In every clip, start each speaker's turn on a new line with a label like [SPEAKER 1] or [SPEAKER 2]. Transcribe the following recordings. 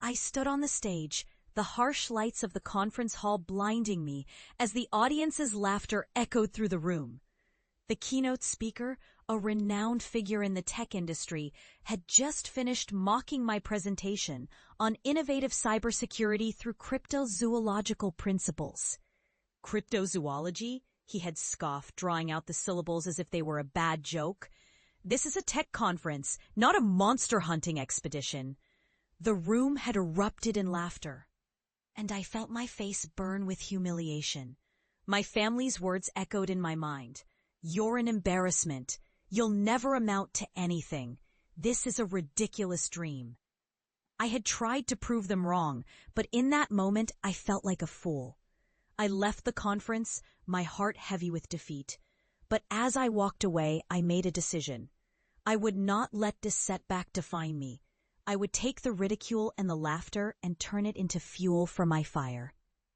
[SPEAKER 1] I stood on the stage, the harsh lights of the conference hall blinding me as the audience's laughter echoed through the room. The keynote speaker, a renowned figure in the tech industry, had just finished mocking my presentation on innovative cybersecurity through cryptozoological principles. Cryptozoology? He had scoffed, drawing out the syllables as if they were a bad joke. This is a tech conference, not a monster hunting expedition. The room had erupted in laughter, and I felt my face burn with humiliation. My family's words echoed in my mind. You're an embarrassment. You'll never amount to anything. This is a ridiculous dream. I had tried to prove them wrong, but in that moment I felt like a fool. I left the conference, my heart heavy with defeat. But as I walked away, I made a decision. I would not let this setback define me. I would take the ridicule and the laughter and turn it into fuel for my fire.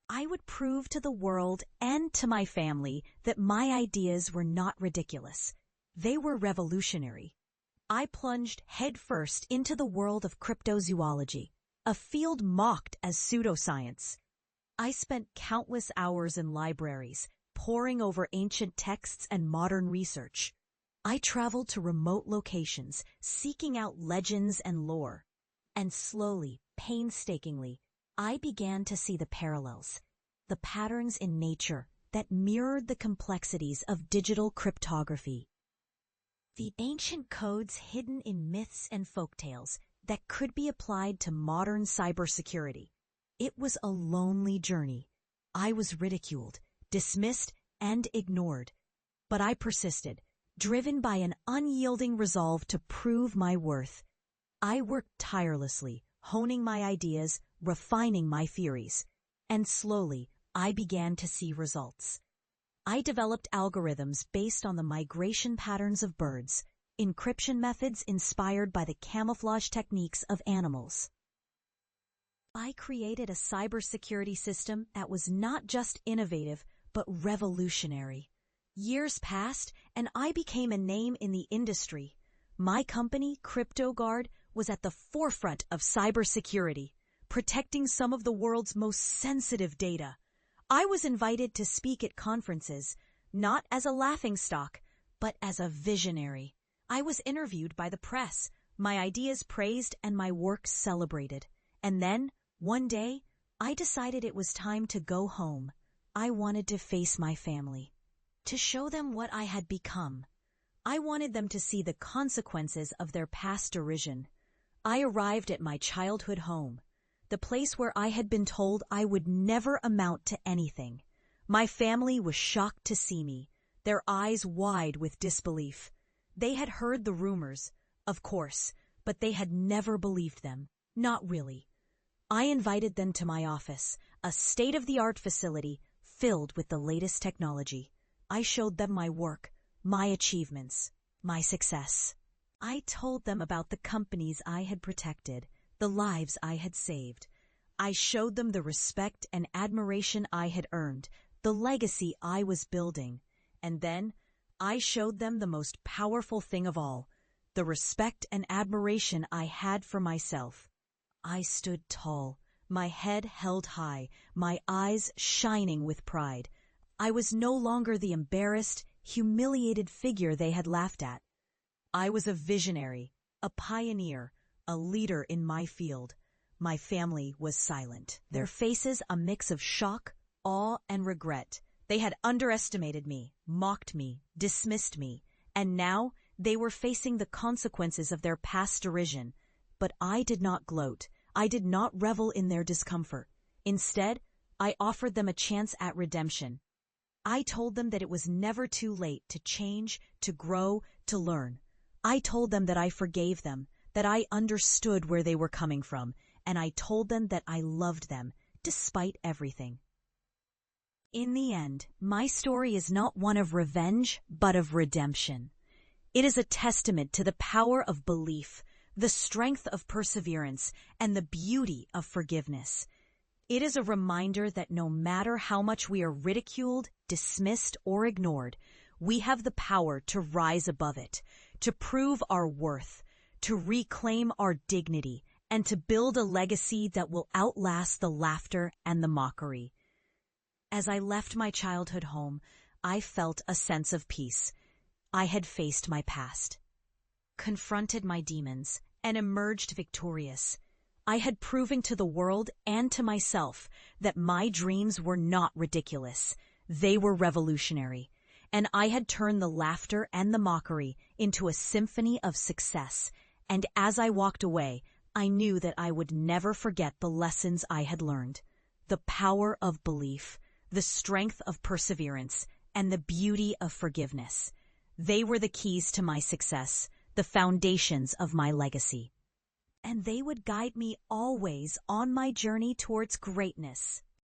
[SPEAKER 1] I would prove to the world and to my family that my ideas were not ridiculous. They were revolutionary. I plunged headfirst into the world of cryptozoology, a field mocked as pseudoscience. I spent countless hours in libraries, poring over ancient texts and modern research. I traveled to remote locations, seeking out legends and lore. And slowly, painstakingly, I began to see the parallels, the patterns in nature that mirrored the complexities of digital cryptography. The ancient codes hidden in myths and folktales that could be applied to modern cybersecurity. It was a lonely journey. I was ridiculed, dismissed, and ignored. But I persisted, driven by an unyielding resolve to prove my worth. I worked tirelessly, honing my ideas, refining my theories. And slowly, I began to see results. I developed algorithms based on the migration patterns of birds, encryption methods inspired by the camouflage techniques of animals. I created a cybersecurity system that was not just innovative, but revolutionary. Years passed, and I became a name in the industry. My company, CryptoGuard, was at the forefront of cybersecurity, protecting some of the world's most sensitive data. I was invited to speak at conferences, not as a laughingstock, but as a visionary. I was interviewed by the press, my ideas praised, and my work celebrated. And then, one day, I decided it was time to go home. I wanted to face my family, to show them what I had become. I wanted them to see the consequences of their past derision. I arrived at my childhood home, the place where I had been told I would never amount to anything. My family was shocked to see me, their eyes wide with disbelief. They had heard the rumors, of course, but they had never believed them. Not really. I invited them to my office, a state-of-the-art facility filled with the latest technology. I showed them my work, my achievements, my success. I told them about the companies I had protected, the lives I had saved. I showed them the respect and admiration I had earned, the legacy I was building. And then I showed them the most powerful thing of all, the respect and admiration I had for myself. I stood tall, my head held high, my eyes shining with pride. I was no longer the embarrassed, humiliated figure they had laughed at. I was a visionary, a pioneer, a leader in my field. My family was silent, their faces a mix of shock, awe, and regret. They had underestimated me, mocked me, dismissed me, and now they were facing the consequences of their past derision. But I did not gloat. I did not revel in their discomfort. Instead, I offered them a chance at redemption. I told them that it was never too late to change, to grow, to learn. I told them that I forgave them, that I understood where they were coming from, and I told them that I loved them, despite everything. In the end, my story is not one of revenge, but of redemption. It is a testament to the power of belief, the strength of perseverance, and the beauty of forgiveness. It is a reminder that no matter how much we are ridiculed, dismissed, or ignored, we have the power to rise above it, to prove our worth, to reclaim our dignity, and to build a legacy that will outlast the laughter and the mockery. As I left my childhood home, I felt a sense of peace. I had faced my past, confronted my demons, and emerged victorious. I had proven to the world and to myself that my dreams were not ridiculous. They were revolutionary, and I had turned the laughter and the mockery into a symphony of success. And as I walked away, I knew that I would never forget the lessons I had learned. The power of belief, the strength of perseverance, and the beauty of forgiveness. They were the keys to my success, the foundations of my legacy. And they would guide me always on my journey towards greatness.